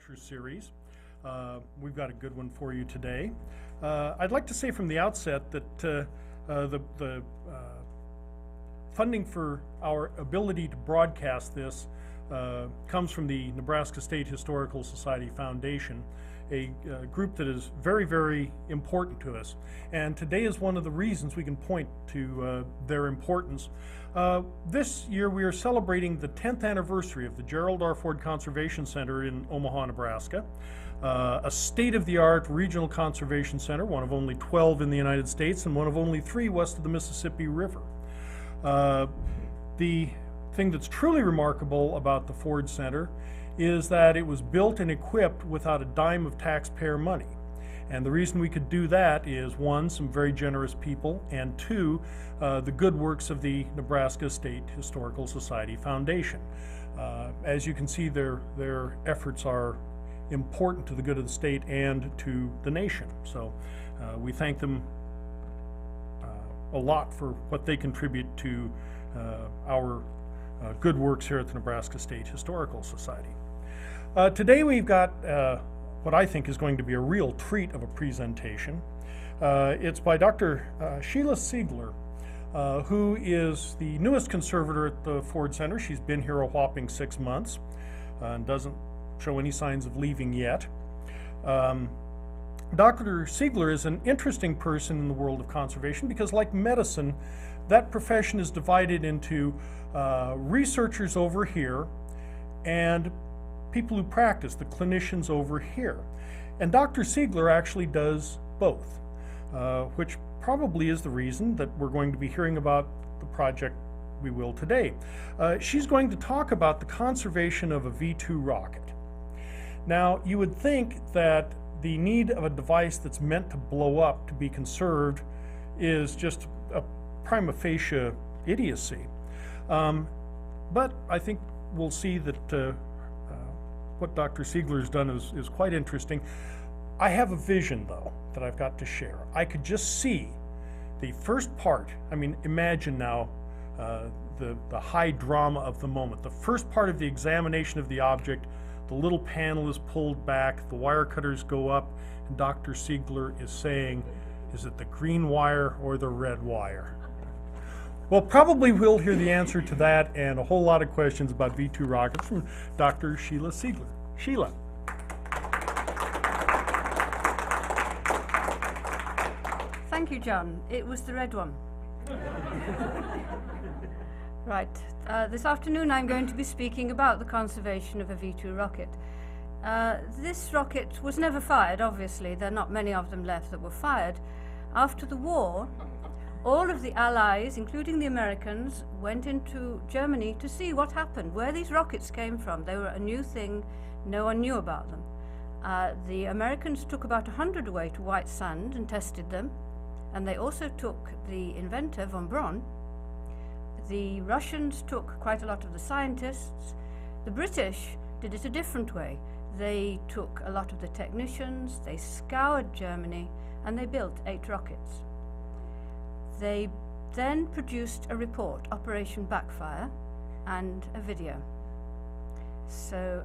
lecture series. We've got a good one for you today. I'd like to say from the outset that the funding for our ability to broadcast this comes from the Nebraska State Historical Society Foundation, a group that is very, very important to us. And today is one of the reasons we can point to their importance. This year we are celebrating the 10th anniversary of the Gerald R. Ford Conservation Center in Omaha, Nebraska, a state-of-the-art regional conservation center, one of only 12 in the United States and one of only 3 west of the Mississippi River. The thing that's truly remarkable about the Ford Center is that it was built and equipped without a dime of taxpayer money. And the reason we could do that is, 1, some very generous people, and 2, the good works of the Nebraska State Historical Society Foundation. As you can see, their efforts are important to the good of the state and to the nation. So we thank them a lot for what they contribute to our good works here at the Nebraska State Historical Society. Today we've got what I think is going to be a real treat of a presentation. It's by Dr. Sheila Sigler, who is the newest conservator at the Ford Center. She's been here a whopping 6 months and doesn't show any signs of leaving yet. Dr. Siegler is an interesting person in the world of conservation because, like medicine, that profession is divided into researchers over here and people who practice, the clinicians over here. And Dr. Siegler actually does both, which probably is the reason that we're going to be hearing about the project we will today. She's going to talk about the conservation of a V-2 rocket. Now, you would think that the need of a device that's meant to blow up to be conserved is just a prima facie idiocy. But I think we'll see that what Dr. Siegler's done is quite interesting. I have a vision, though, that I've got to share. I could just see the first part. I mean, imagine now the high drama of the moment. The first part of the examination of the object, the little panel is pulled back, the wire cutters go up, and Dr. Siegler is saying, is it the green wire or the red wire? Well, probably we'll hear the answer to that and a whole lot of questions about V-2 rockets from Dr. Sheila Sigler. Sheila. Thank you, John. It was the red one. Right. This afternoon I'm going to be speaking about the conservation of a V-2 rocket. This rocket was never fired, obviously. There are not many of them left that were fired. After the war, all of the Allies, including the Americans, went into Germany to see what happened, where these rockets came from. They were a new thing. No one knew about them. The Americans took about 100 away to White Sand and tested them. And they also took the inventor, von Braun. The Russians took quite a lot of the scientists. The British did it a different way. They took a lot of the technicians, they scoured Germany, and they built 8 rockets. They then produced a report, Operation Backfire, and a video.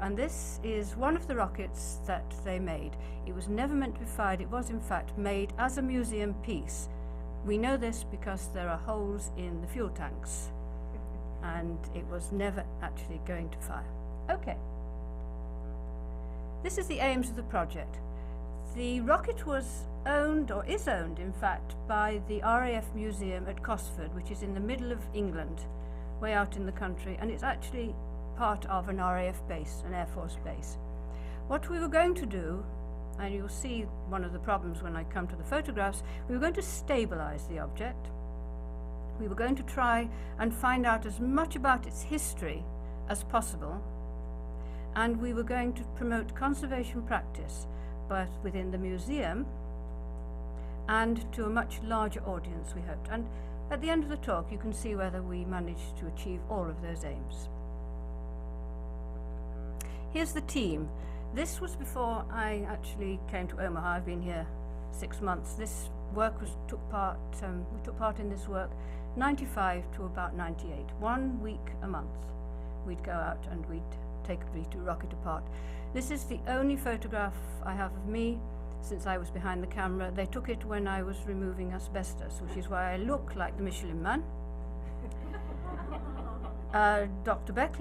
And this is one of the rockets that they made. It was never meant to be fired. It was in fact made as a museum piece. We know this because there are holes in the fuel tanks, and it was never actually going to fire. Okay. This is the aims of the project. The rocket was owned, or is owned in fact, by the RAF Museum at Cosford, which is in the middle of England, way out in the country, and it's actually part of an RAF base, an Air Force base. What we were going to do, and you'll see one of the problems when I come to the photographs, we were going to stabilize the object. We were going to try and find out as much about its history as possible, and we were going to promote conservation practice, both within the museum and to a much larger audience, we hoped. And at the end of the talk, you can see whether we managed to achieve all of those aims. Here's the team. This was before I actually came to Omaha. I've been here 6 months. This work we took part in this work 95 to about 98. 1 week a month. We'd go out and we'd take a V-2 rocket apart. This is the only photograph I have of me since I was behind the camera. They took it when I was removing asbestos, which is why I look like the Michelin Man. Dr. Beck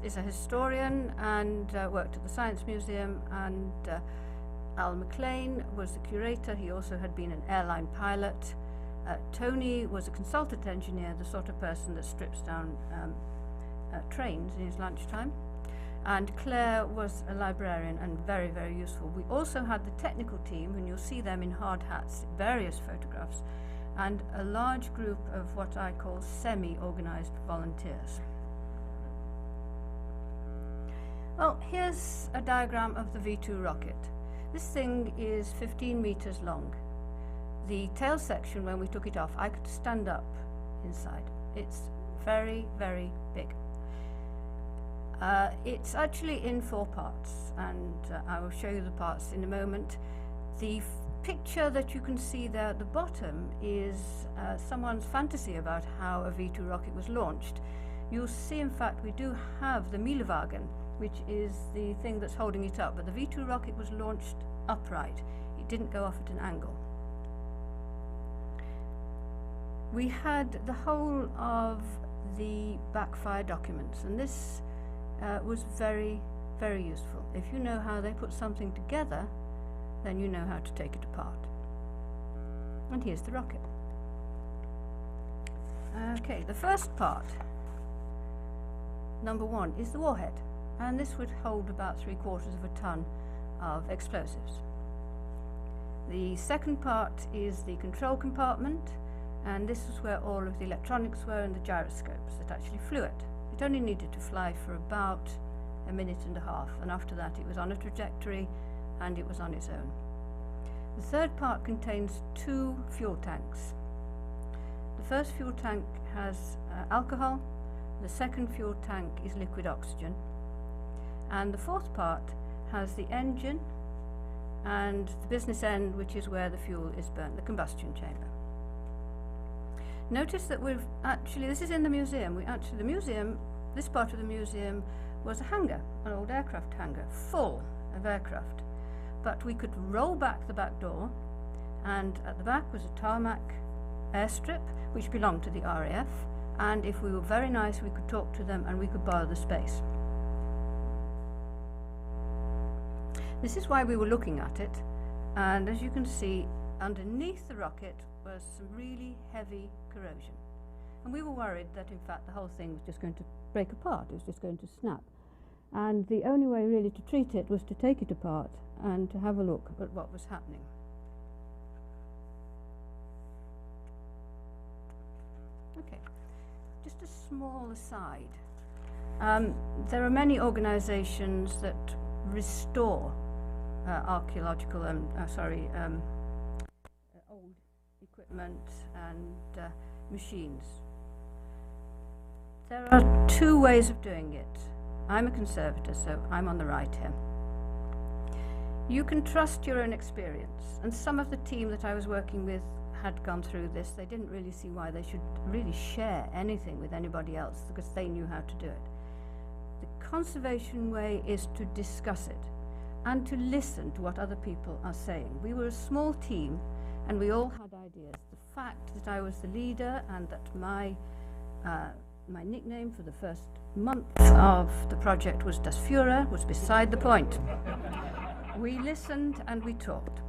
is a historian and worked at the Science Museum, and Al McLean was the curator. He also had been an airline pilot. Tony was a consultant engineer, the sort of person that strips down trains in his lunchtime. And Claire was a librarian and very, very useful. We also had the technical team, and you'll see them in hard hats, various photographs, and a large group of what I call semi-organized volunteers. Well, here's a diagram of the V-2 rocket. This thing is 15 meters long. The tail section, when we took it off, I could stand up inside. It's very, very big. It's actually in 4 parts, and I will show you the parts in a moment. The picture that you can see there at the bottom is someone's fantasy about how a V-2 rocket was launched. You'll see, in fact, we do have the Milewagen, which is the thing that's holding it up, but the V-2 rocket was launched upright. It didn't go off at an angle. We had the whole of the backfire documents, and this was very, very useful. If you know how they put something together, then you know how to take it apart. And here's the rocket. Okay, the first part, number 1, is the warhead, and this would hold about 3/4 of a ton of explosives. The second part is the control compartment, and this is where all of the electronics were and the gyroscopes that actually flew it. It only needed to fly for about a minute and a half, and after that it was on a trajectory and it was on its own. The third part contains 2 fuel tanks. The first fuel tank has alcohol, the second fuel tank is liquid oxygen, and the fourth part has the engine and the business end, which is where the fuel is burnt, the combustion chamber. Notice that we've actually, this is in the museum, this part of the museum was a hangar, an old aircraft hangar, full of aircraft. But we could roll back the back door, and at the back was a tarmac airstrip, which belonged to the RAF, and if we were very nice, we could talk to them and we could borrow the space. This is why we were looking at it, and as you can see, underneath the rocket was some really heavy corrosion. And we were worried that, in fact, the whole thing was just going to break apart, it was just going to snap. And the only way really to treat it was to take it apart and to have a look at what was happening. Okay, just a small aside. There are many organizations that restore archaeological old equipment and machines. There are 2 ways of doing it. I'm a conservator, so I'm on the right here. You can trust your own experience, and some of the team that I was working with had gone through this. They didn't really see why they should really share anything with anybody else, because they knew how to do it. The conservation way is to discuss it and to listen to what other people are saying. We were a small team and we all had ideas. The fact that I was the leader and that my nickname for the first month of the project was Das Führer was beside the point. We listened and we talked.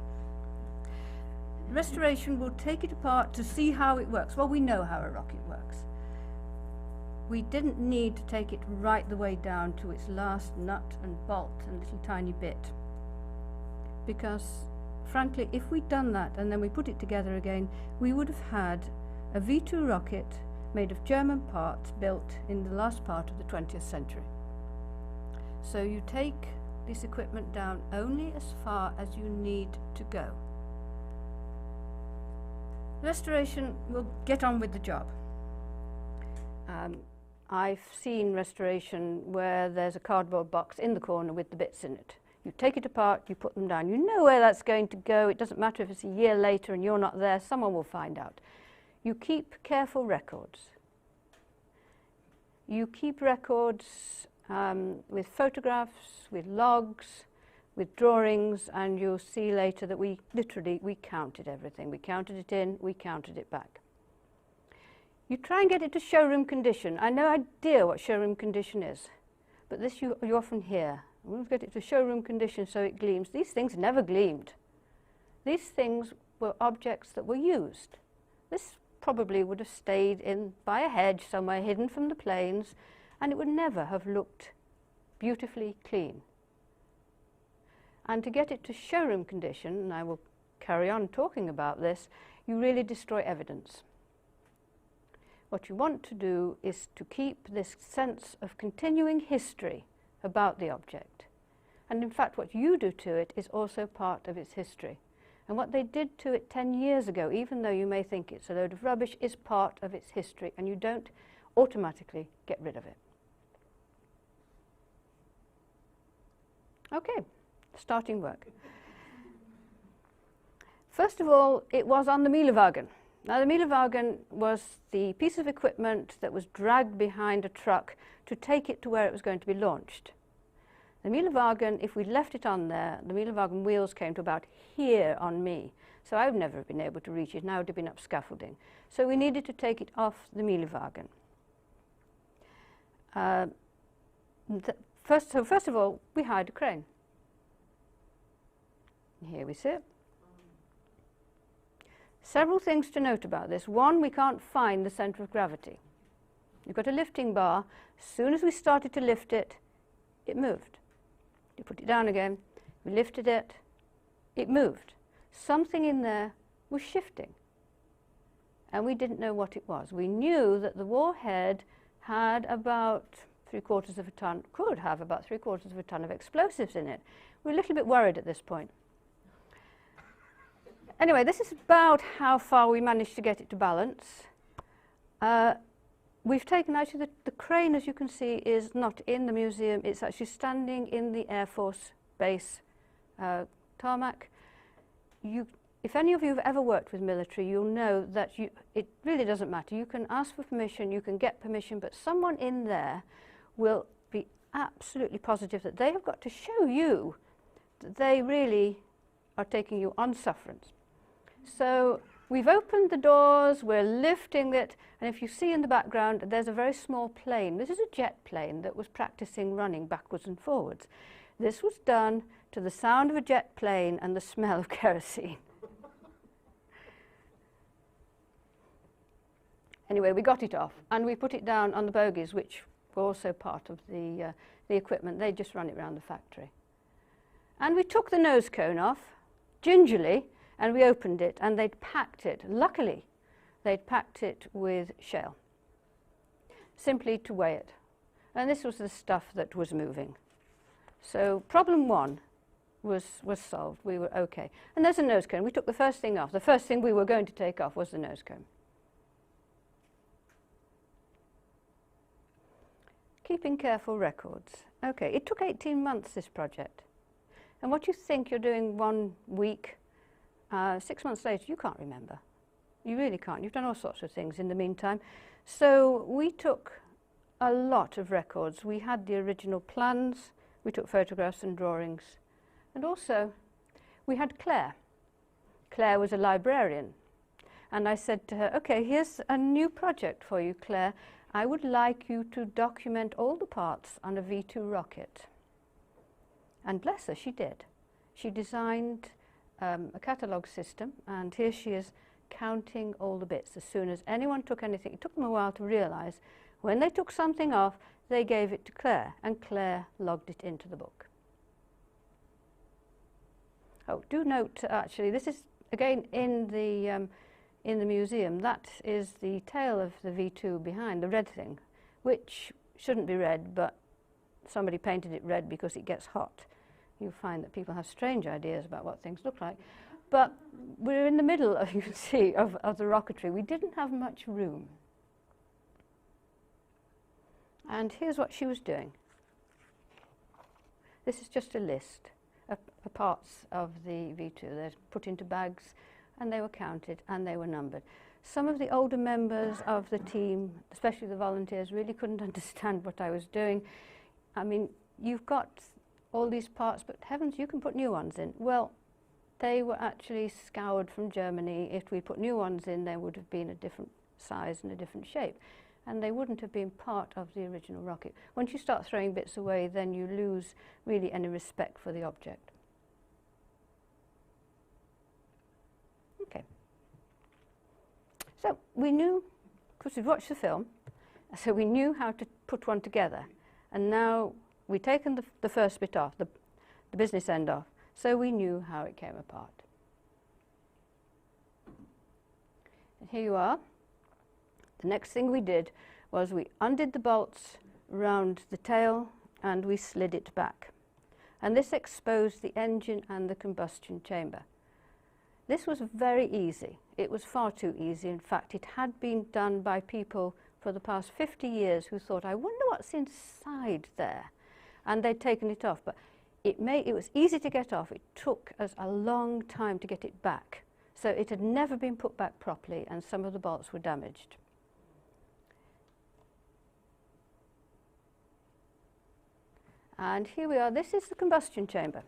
Restoration will take it apart to see how it works. Well, we know how a rocket works. We didn't need to take it right the way down to its last nut and bolt and little tiny bit. Because, frankly, if we'd done that and then we put it together again, we would have had a V-2 rocket made of German parts built in the last part of the 20th century. So you take this equipment down only as far as you need to go. Restoration will get on with the job. I've seen restoration where there's a cardboard box in the corner with the bits in it. You take it apart, you put them down. You know where that's going to go. It doesn't matter if it's a year later and you're not there, someone will find out. You keep careful records. You keep records with photographs, with logs, with drawings, and you'll see later that we counted everything. We counted it in, we counted it back. You try and get it to showroom condition. I no idea what showroom condition is, but this you often hear. We'll get it to showroom condition so it gleams. These things never gleamed. These things were objects that were used. This probably would have stayed in by a hedge somewhere hidden from the planes, and it would never have looked beautifully clean. And to get it to showroom condition, and I will carry on talking about this, you really destroy evidence. What you want to do is to keep this sense of continuing history about the object. And in fact, what you do to it is also part of its history. And what they did to it 10 years ago, even though you may think it's a load of rubbish, is part of its history, and you don't automatically get rid of it. Okay, starting work. First of all, it was on the Mielewagen. Now, the Mielewagen was the piece of equipment that was dragged behind a truck to take it to where it was going to be launched. The Mielewagen, if we'd left it on there, the Mielewagen wheels came to about here on me. So I would never have been able to reach it, and I would have been up scaffolding. So we needed to take it off the Mielewagen. First of all, we hired a crane. Here we sit. Several things to note about this. One, we can't find the centre of gravity. You've got a lifting bar. As soon as we started to lift it, it moved. You put it down again, we lifted it, it moved. Something in there was shifting, and we didn't know what it was. We knew that the warhead had about 3/4 of a ton, could have about 3/4 of a ton of explosives in it. We're a little bit worried at this point. Anyway, this is about how far we managed to get it to balance. We've taken, actually, the crane, as you can see, is not in the museum. It's actually standing in the Air Force Base tarmac. If any of you have ever worked with military, you'll know that it really doesn't matter. You can ask for permission, you can get permission, but someone in there will be absolutely positive that they have got to show you that they really are taking you on sufferance. So we've opened the doors, we're lifting it, and if you see in the background, there's a very small plane. This is a jet plane that was practicing running backwards and forwards. This was done to the sound of a jet plane and the smell of kerosene. Anyway, we got it off, and we put it down on the bogies, which were also part of the equipment. They just run it around the factory. And we took the nose cone off, gingerly, and we opened it, and they'd packed it. Luckily, they'd packed it with shale, simply to weigh it. And this was the stuff that was moving. So problem one was solved. We were okay. And there's a nose cone. We took the first thing off. The first thing we were going to take off was the nose cone. Keeping careful records. Okay, it took 18 months, this project. And what you think you're doing 1 week, 6 months later, you can't remember. You really can't. You've done all sorts of things in the meantime. So we took a lot of records. We had the original plans, we took photographs and drawings, and also we had Claire. Claire was a librarian, and I said to her, okay, here's a new project for you, Claire. I would like you to document all the parts on a V-2 rocket. And bless her, she did. She designed a catalogue system, and here she is counting all the bits. As soon as anyone took anything, it took them a while to realise, when they took something off, they gave it to Claire, and Claire logged it into the book. Oh, do note, actually, this is, again, in the museum. That is the tail of the V-2 behind, the red thing, which shouldn't be red, but somebody painted it red because it gets hot. You'll find that people have strange ideas about what things look like. But we're in the middle, of, you can see, of the rocketry. We didn't have much room. And here's what she was doing. This is just a list of parts of the V-2. They're put into bags, and they were counted, and they were numbered. Some of the older members of the team, especially the volunteers, really couldn't understand what I was doing. I mean, you've got all these parts, but heavens, you can put new ones in. Well, they were actually scoured from Germany. If we put new ones in, they would have been a different size and a different shape, and they wouldn't have been part of the original rocket. Once you start throwing bits away, then you lose really any respect for the object. Okay. So we knew, because we'd watched the film, so we knew how to put one together. And now we'd taken the first bit off, the business end off, so we knew how it came apart. And here you are. The next thing we did was we undid the bolts round the tail and we slid it back. And this exposed the engine and the combustion chamber. This was very easy. It was far too easy. In fact, it had been done by people for the past 50 years who thought, I wonder what's inside there. And they'd taken it off. But it was easy to get off. It took us a long time to get it back. So it had never been put back properly, and some of the bolts were damaged. And here we are. This is the combustion chamber.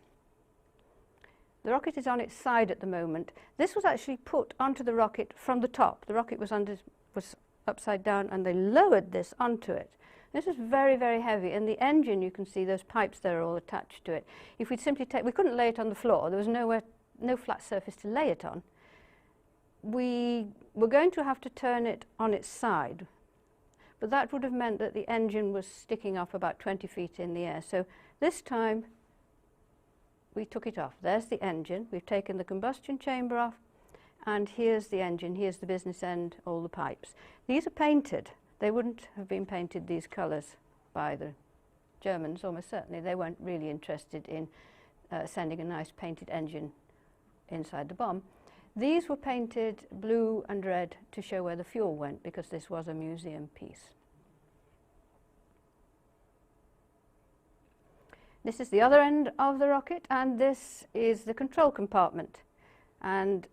The rocket is on its side at the moment. This was actually put onto the rocket from the top. The rocket was upside down, and they lowered this onto it. This is very, very heavy, and the engine, you can see those pipes there are all attached to it. If we'd simply we couldn't lay it on the floor. There was no flat surface to lay it on. We were going to have to turn it on its side, but that would have meant that the engine was sticking up about 20 feet in the air. So this time we took it off. There's the engine. We've taken the combustion chamber off, and here's the engine. Here's the business end, all the pipes. These are painted. They wouldn't have been painted these colours by the Germans, almost certainly. They weren't really interested in sending a nice painted engine inside the bomb. These were painted blue and red to show where the fuel went, because this was a museum piece. This is the other end of the rocket, and this is the control compartment. And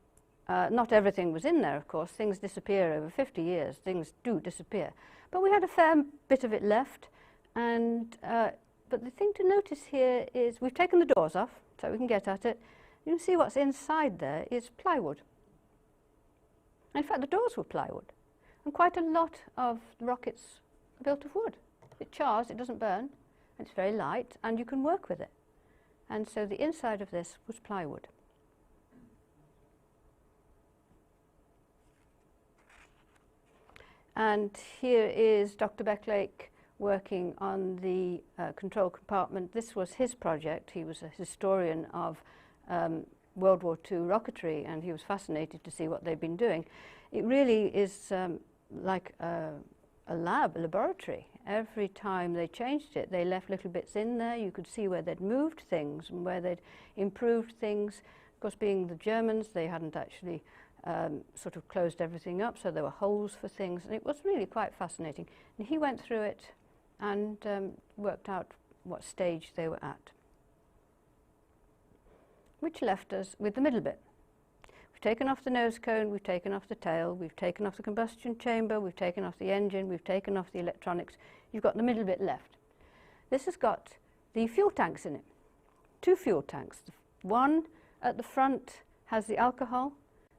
not everything was in there, of course. Things disappear over 50 years. Things do disappear. But we had a fair bit of it left. And but the thing to notice here is we've taken the doors off so we can get at it. You can see what's inside there is plywood. In fact, the doors were plywood. And quite a lot of the rockets are built of wood. It chars, it doesn't burn, and it's very light, and you can work with it. And so the inside of this was plywood. And here is Dr. Beck working on the control compartment. This was his project. He was a historian of World War II rocketry, and he was fascinated to see what they'd been doing. It really is like a laboratory. Every time they changed it, they left little bits in there. You could see where they'd moved things and where they'd improved things. Of course, being the Germans, they hadn't actually sort of closed everything up, so there were holes for things, and it was really quite fascinating. And he went through it and worked out what stage they were at, which left us with the middle bit. We've taken off the nose cone, we've taken off the tail, we've taken off the combustion chamber, we've taken off the engine, we've taken off the electronics. You've got the middle bit left. This has got the fuel tanks in it. 2 fuel tanks. One at the front has the alcohol,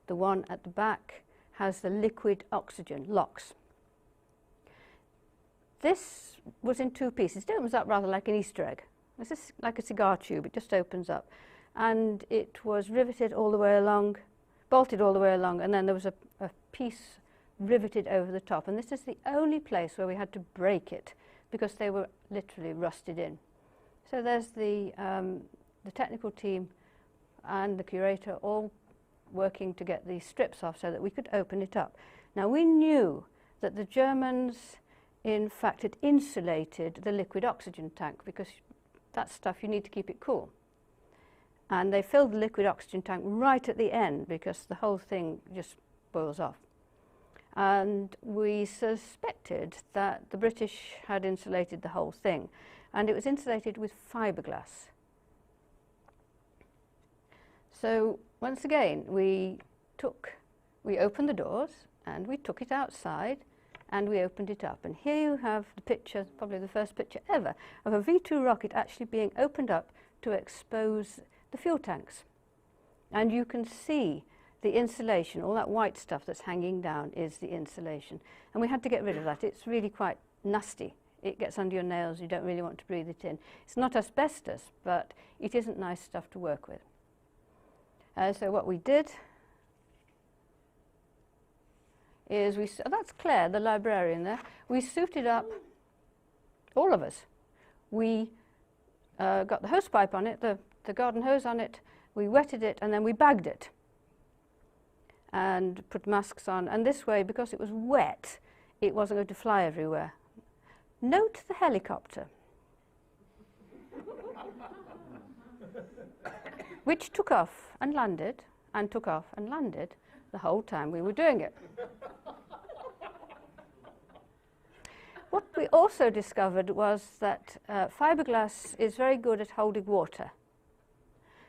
the one at the back has the liquid oxygen, LOX. This was in 2 pieces. It opens up rather like an Easter egg. This is like a cigar tube, it just opens up. And it was riveted all the way along, bolted all the way along, and then there was a piece riveted over the top. And this is the only place where we had to break it, because they were literally rusted in. So there's the technical team and the curator all working to get these strips off so that we could open it up. Now, we knew that the Germans, in fact, had insulated the liquid oxygen tank, because that stuff, you need to keep it cool. And they filled the liquid oxygen tank right at the end, because the whole thing just boils off. And we suspected that the British had insulated the whole thing, and it was insulated with fiberglass. So once again, we opened the doors and we took it outside, and we opened it up. And here you have the picture, probably the first picture ever, of a V-2 rocket actually being opened up to expose the fuel tanks. And you can see the insulation, all that white stuff that's hanging down is the insulation. And we had to get rid of that. It's really quite nasty. It gets under your nails. You don't really want to breathe it in. It's not asbestos, but it isn't nice stuff to work with. So what we did is that's Claire, the librarian there. We suited up, all of us. We got the hose pipe on it, the garden hose on it. We wetted it, and then we bagged it and put masks on. And this way, because it was wet, it wasn't going to fly everywhere. Note the helicopter, which took off and landed, and took off and landed the whole time we were doing it. What we also discovered was that fiberglass is very good at holding water.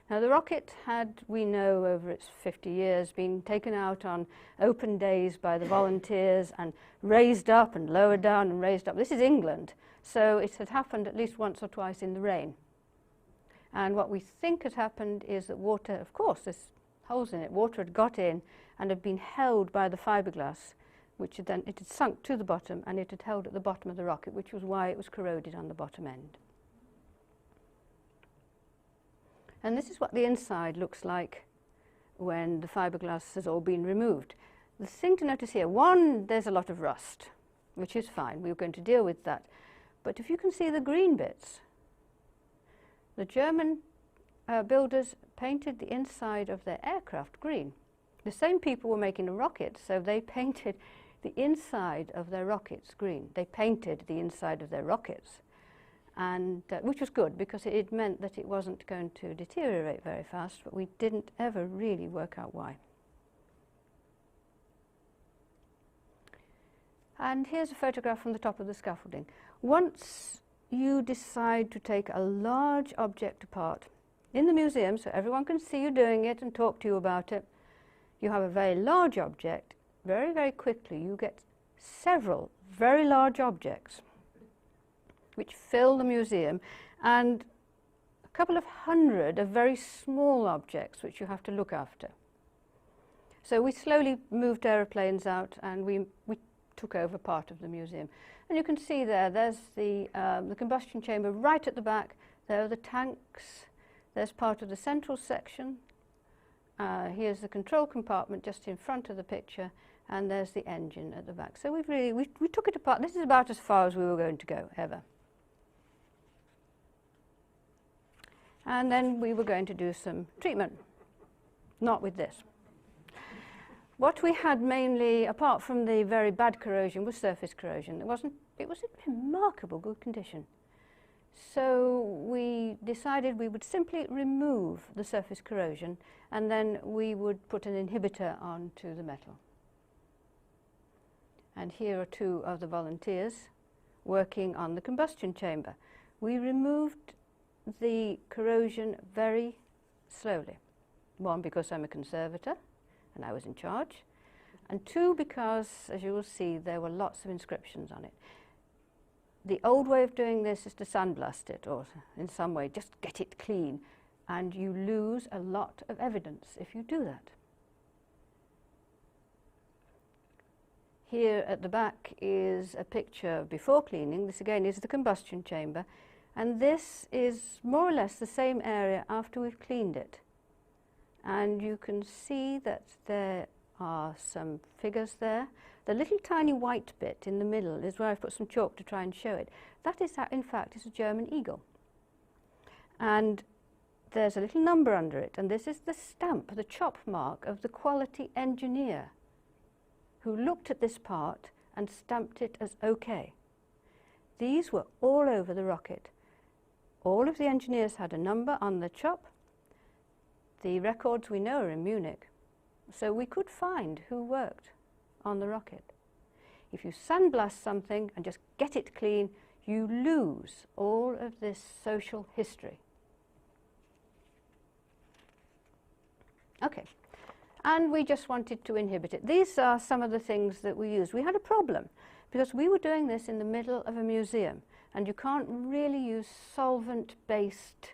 Now the rocket had, we know over its 50 years, been taken out on open days by the volunteers and raised up and lowered down and raised up. This is England, so it had happened at least once or twice in the rain. And what we think had happened is that water, of course, there's holes in it, water had got in and had been held by the fiberglass, which had then, it had sunk to the bottom and it had held at the bottom of the rocket, which was why it was corroded on the bottom end. And this is what the inside looks like when the fiberglass has all been removed. The thing to notice here, one, there's a lot of rust, which is fine. We were going to deal with that. But if you can see the green bits, the German builders painted the inside of their aircraft green. The same people were making a rocket, so they painted the inside of their rockets green. They painted the inside of their rockets. And which was good because it meant that it wasn't going to deteriorate very fast, but we didn't ever really work out why. And here's a photograph from the top of the scaffolding. Once you decide to take a large object apart in the museum, so everyone can see you doing it and talk to you about it, you have a very large object, very, very quickly you get several very large objects which fill the museum, and a couple of hundred of very small objects which you have to look after. So we slowly moved aeroplanes out and we took over part of the museum. And you can see there's the combustion chamber right at the back. There are the tanks. There's part of the central section. Here's the control compartment just in front of the picture, and there's the engine at the back. So we took it apart. This is about as far as we were going to go, ever. And then we were going to do some treatment, not with this. What we had mainly, apart from the very bad corrosion, was surface corrosion. It was in remarkable good condition. So we decided we would simply remove the surface corrosion and then we would put an inhibitor onto the metal. And here are two of the volunteers working on the combustion chamber. We removed the corrosion very slowly. One, because I'm a conservator and I was in charge, and two, because, as you will see, there were lots of inscriptions on it. The old way of doing this is to sandblast it, or in some way just get it clean, and you lose a lot of evidence if you do that. Here at the back is a picture before cleaning. This again is the combustion chamber. And this is more or less the same area after we've cleaned it. And you can see that there are some figures there. The little tiny white bit in the middle is where I've put some chalk to try and show it. That is, in fact, is a German eagle. And there's a little number under it. And this is the stamp, the chop mark of the quality engineer who looked at this part and stamped it as OK. These were all over the rocket. All of the engineers had a number on the chop. The records we know are in Munich. So we could find who worked on the rocket. If you sandblast something and just get it clean, you lose all of this social history. Okay. and we just wanted to inhibit it. These are some of the things that we used. We had a problem because we were doing this in the middle of a museum, and you can't really use solvent-based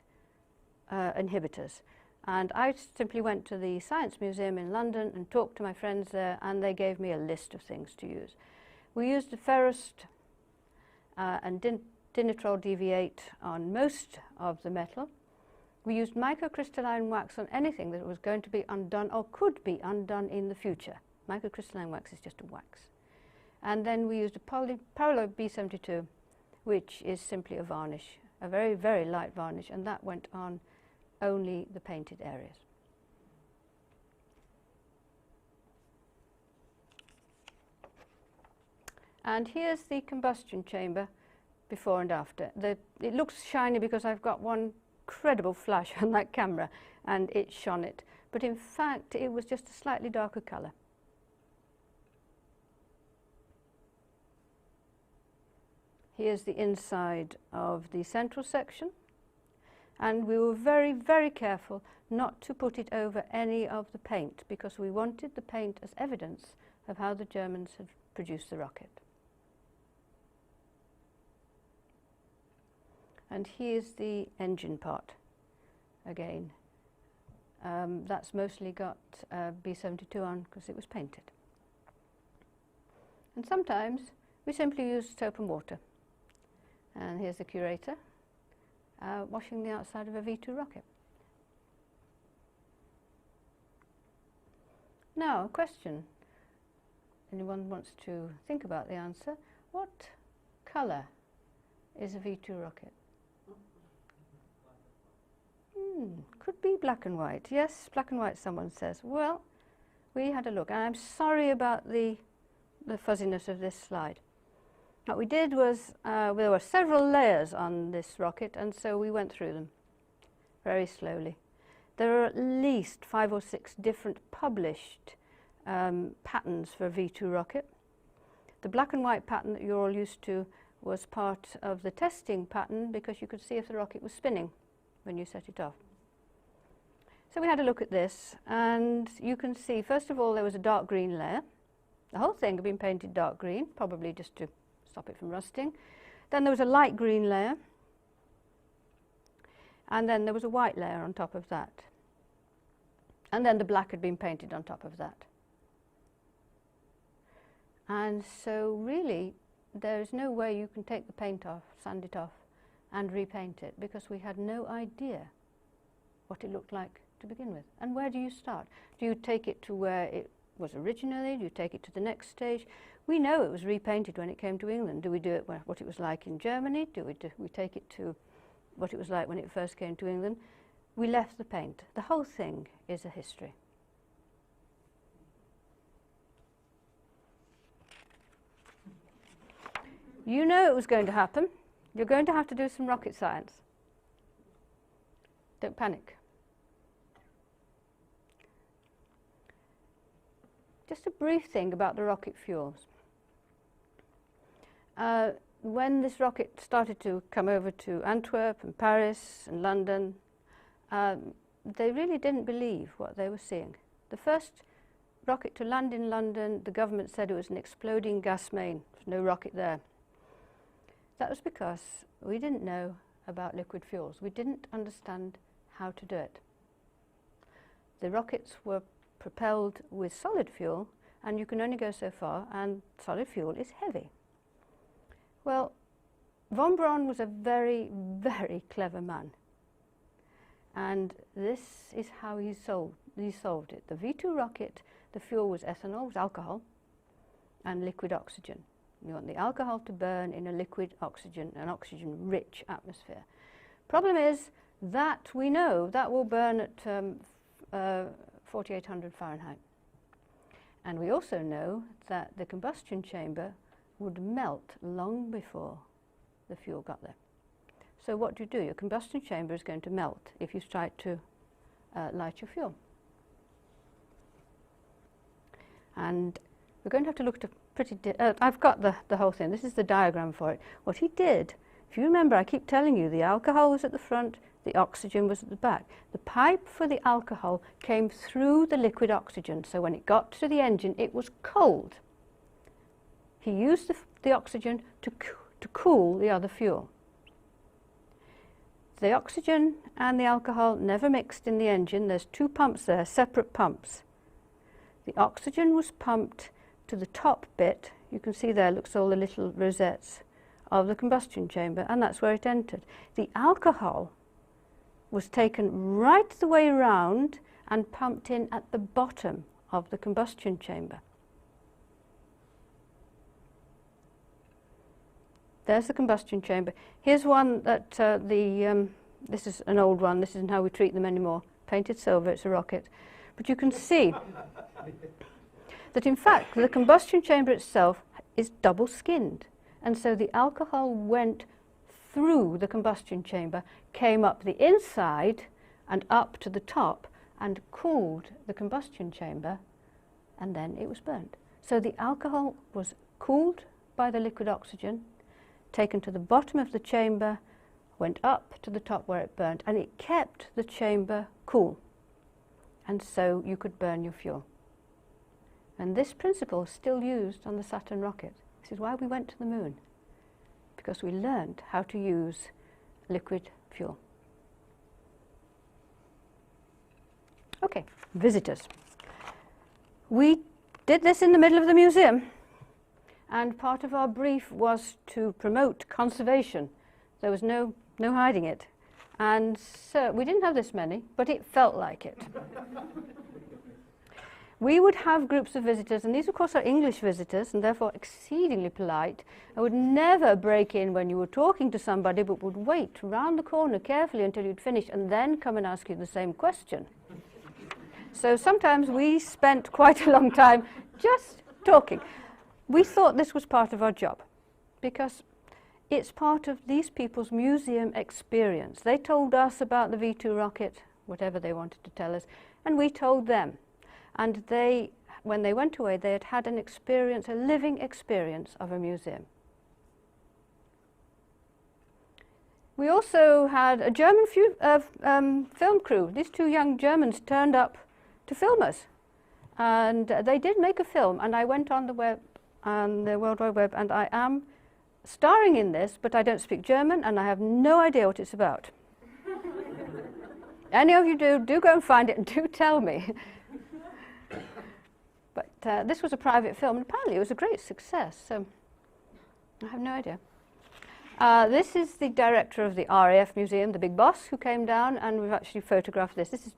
inhibitors. And I simply went to the Science Museum in London and talked to my friends there, and they gave me a list of things to use. We used the ferrous and dinitrile deviate on most of the metal. We used microcrystalline wax on anything that was going to be undone or could be undone in the future. Microcrystalline wax is just a wax. And then we used a paraloid B-72, which is simply a varnish, a very, very light varnish, and that went on only the painted areas. And here's the combustion chamber before and after. It looks shiny because I've got one incredible flash on that camera and it shone it. But in fact, it was just a slightly darker colour. Here's the inside of the central section. And we were very, very careful not to put it over any of the paint because we wanted the paint as evidence of how the Germans had produced the rocket. And here's the engine part again. That's mostly got B-72 on because it was painted. And sometimes we simply use soap and water. And here's the curator washing the outside of a V-2 rocket. Now, a question. Anyone wants to think about the answer? What colour is a V-2 rocket? Could be black and white. Yes, black and white, someone says. Well, we had a look, and I'm sorry about the fuzziness of this slide. What we did was, there were several layers on this rocket, and so we went through them very slowly. There are at least 5 or 6 different published patterns for a V-2 rocket. The black and white pattern that you're all used to was part of the testing pattern because you could see if the rocket was spinning when you set it off. So we had a look at this, and you can see, first of all, there was a dark green layer. The whole thing had been painted dark green, probably just to stop it from rusting. Then there was a light green layer, and then there was a white layer on top of that. And then the black had been painted on top of that. And so really, there is no way you can take the paint off, sand it off, and repaint it, because we had no idea what it looked like to begin with. And where do you start? Do you take it to where it was originally? Do you take it to the next stage? We know it was repainted when it came to England. Do we do it what it was like in Germany? Do we take it to what it was like when it first came to England? We left the paint. The whole thing is a history. You know it was going to happen. You're going to have to do some rocket science. Don't panic. Just a brief thing about the rocket fuels. When this rocket started to come over to Antwerp and Paris and London, they really didn't believe what they were seeing. The first rocket to land in London, the government said it was an exploding gas main. There's no rocket there. That was because we didn't know about liquid fuels. We didn't understand how to do it. The rockets were propelled with solid fuel, and you can only go so far, and solid fuel is heavy. Well, von Braun was a very, very clever man, and this is how he solved it. The V-2 rocket, the fuel was ethanol, was alcohol, and liquid oxygen. You want the alcohol to burn in a liquid oxygen, an oxygen-rich atmosphere. Problem is that we know that will burn at 4800 Fahrenheit. And we also know that the combustion chamber would melt long before the fuel got there. So what do? Your combustion chamber is going to melt if you try to light your fuel. And we're going to have to look at a pretty... I've got the whole thing. This is the diagram for it. What he did, if you remember, I keep telling you, the alcohol was at the front, the oxygen was at the back. The pipe for the alcohol came through the liquid oxygen, so when it got to the engine, it was cold. He used the oxygen to cool the other fuel. The oxygen and the alcohol never mixed in the engine. There's two pumps there, separate pumps. The oxygen was pumped to the top bit. You can see there, looks all the little rosettes of the combustion chamber, and that's where it entered. The alcohol was taken right the way round and pumped in at the bottom of the combustion chamber. There's the combustion chamber. Here's one that this is an old one. This isn't how we treat them anymore. Painted silver, it's a rocket. But you can see that in fact the combustion chamber itself is double skinned. And so the alcohol went through the combustion chamber, came up the inside and up to the top and cooled the combustion chamber, and then it was burnt. So the alcohol was cooled by the liquid oxygen, taken to the bottom of the chamber, went up to the top where it burnt, and it kept the chamber cool. And so you could burn your fuel. And this principle is still used on the Saturn rocket. This is why we went to the moon, because we learned how to use liquid fuel. Okay, visitors. We did this in the middle of the museum, and part of our brief was to promote conservation. There was no hiding it. And so we didn't have this many, but it felt like it. We would have groups of visitors, and these of course are English visitors and therefore exceedingly polite, and would never break in when you were talking to somebody, but would wait round the corner carefully until you'd finished and then come and ask you the same question. So sometimes we spent quite a long time just talking. We thought this was part of our job because it's part of these people's museum experience. They told us about the V-2 rocket, whatever they wanted to tell us, and we told them. And they, when they went away, they had had an experience, a living experience of a museum. We also had a German film crew. These two young Germans turned up to film us. And they did make a film, and I went on the web, on the World Wide Web, and I am starring in this, but I don't speak German, and I have no idea what it's about. Any of you do go and find it, and do tell me. But this was a private film, and apparently it was a great success, so I have no idea. This is the director of the RAF Museum, the big boss, who came down, and we've actually photographed this. This is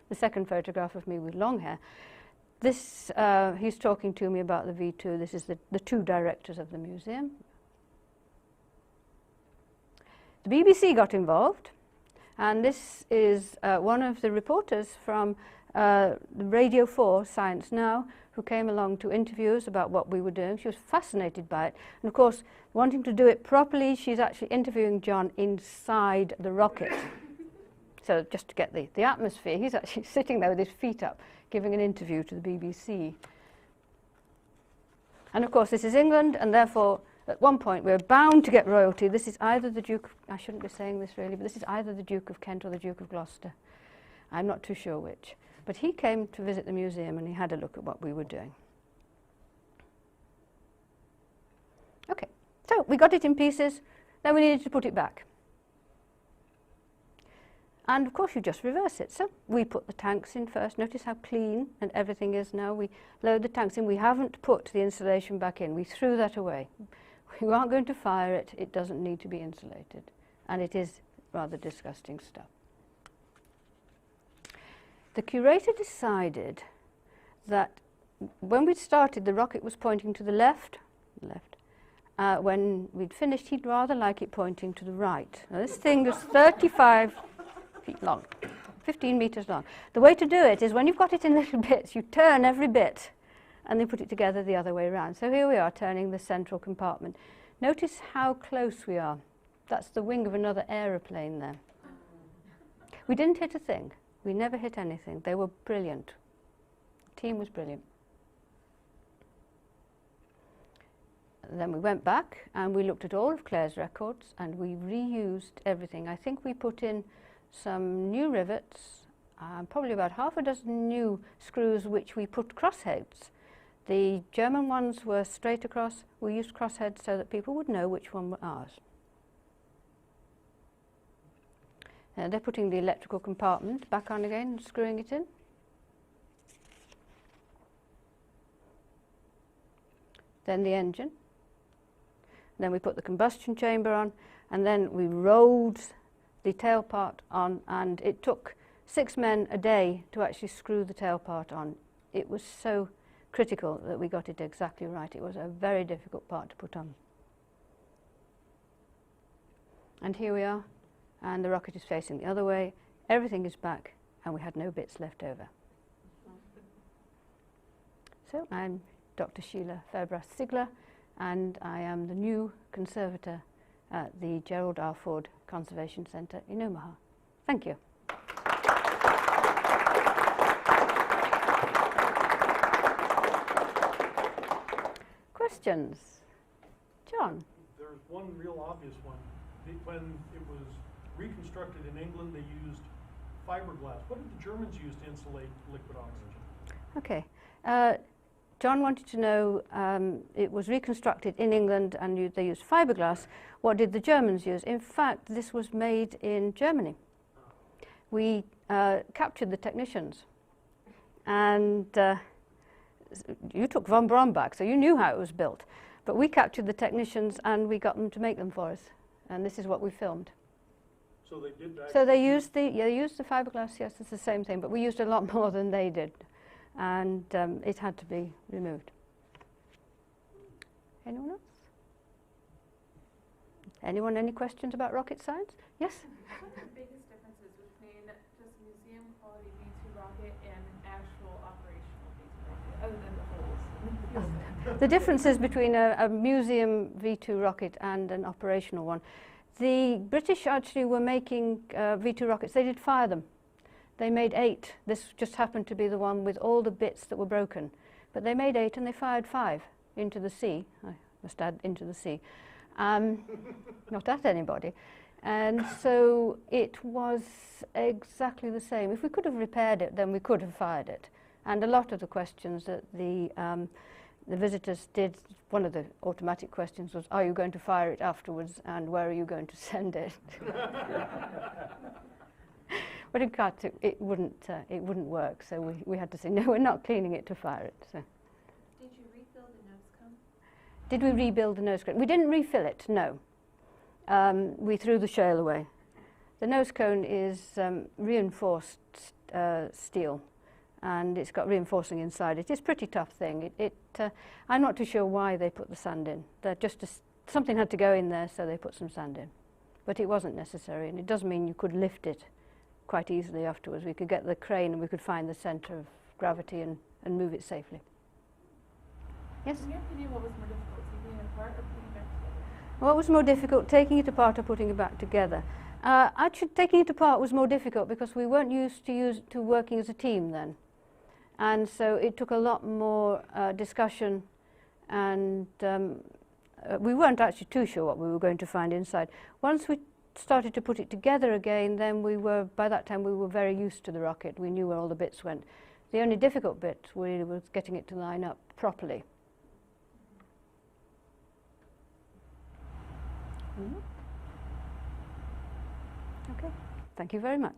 the second photograph of me with long hair. This, he's talking to me about the V-2. This is the two directors of the museum. The BBC got involved, and this is one of the reporters from Radio 4, Science Now, who came along to interview us about what we were doing. She was fascinated by it. And of course, wanting to do it properly, she's actually interviewing John inside the rocket. So just to get the atmosphere, he's actually sitting there with his feet up, giving an interview to the BBC. And of course, this is England, and therefore, at one point, we're bound to get royalty. This is either the Duke, I shouldn't be saying this really, but this is either the Duke of Kent or the Duke of Gloucester. I'm not too sure which. But he came to visit the museum and he had a look at what we were doing. Okay, so we got it in pieces, then we needed to put it back. And of course you just reverse it. So we put the tanks in first. Notice how clean and everything is now. We load the tanks in. We haven't put the insulation back in. We threw that away. We aren't going to fire it. It doesn't need to be insulated. And it is rather disgusting stuff. The curator decided that when we'd started, the rocket was pointing to the left. When we'd finished, he'd rather like it pointing to the right. Now, this thing was 35 feet long, 15 meters long. The way to do it is when you've got it in little bits, you turn every bit and then put it together the other way around. So here we are turning the central compartment. Notice how close we are. That's the wing of another aeroplane there. We didn't hit a thing. We never hit anything. They were brilliant. The team was brilliant. Then we went back and we looked at all of Claire's records and we reused everything. I think we put in some new rivets, probably about half a dozen new screws which we put crossheads. The German ones were straight across. We used crossheads so that people would know which one were ours. They're putting the electrical compartment back on again, screwing it in. Then the engine. Then we put the combustion chamber on, and then we rolled the tail part on, and it took 6 men a day to actually screw the tail part on. It was so critical that we got it exactly right. It was a very difficult part to put on. And here we are, and the rocket is facing the other way. Everything is back, and we had no bits left over. So I'm Dr. Sheila Sigler, and I am the new conservator at the Gerald R. Ford Conservation Centre in Omaha. Thank you. Questions? John? There's one real obvious one. When it was reconstructed in England, they used fiberglass. What did the Germans use to insulate liquid oxygen? Okay. John wanted to know, it was reconstructed in England and they used fiberglass. What did the Germans use? In fact, this was made in Germany. We captured the technicians. And you took von Braun back, so you knew how it was built. But we captured the technicians and we got them to make them for us. And this is what we filmed. So they did that? So they used the fiberglass, yes, it's the same thing, but we used a lot more than they did. And it had to be removed. Anyone else? Anyone, any questions about rocket science? Yes? What are the biggest differences between just museum quality V-2 rocket and actual operational V-2 rocket, other than the holes? The differences between a museum V-2 rocket and an operational one. The British actually were making V-2 rockets. They did fire them. They made 8. This just happened to be the one with all the bits that were broken. But they made 8 and they fired 5 into the sea. I must add, into the sea. Not at anybody. And so it was exactly the same. If we could have repaired it, then we could have fired it. And a lot of the questions that the visitors did, one of the automatic questions was, are you going to fire it afterwards and where are you going to send it? But in fact, it wouldn't work, so we had to say, no, we're not cleaning it to fire it. So. Did you refill the nose cone? Did we rebuild the nose cone? We didn't refill it, no. We threw the shale away. The nose cone is reinforced steel, and it's got reinforcing inside it. It's a pretty tough thing. I'm not too sure why they put the sand in. Something had to go in there, so they put some sand in. But it wasn't necessary, and it does mean you could lift it quite easily afterwards. We could get the crane and we could find the centre of gravity and move it safely. Yes? In your opinion, what was more difficult, taking it apart or putting it back together? What was more difficult, taking it apart or putting it back together? Actually, taking it apart was more difficult because we weren't used to working as a team then. And so it took a lot more discussion, and we weren't actually too sure what we were going to find inside. Once we started to put it together again, then by that time we were very used to the rocket. We knew where all the bits went. The only difficult bit was getting it to line up properly. Okay, thank you very much.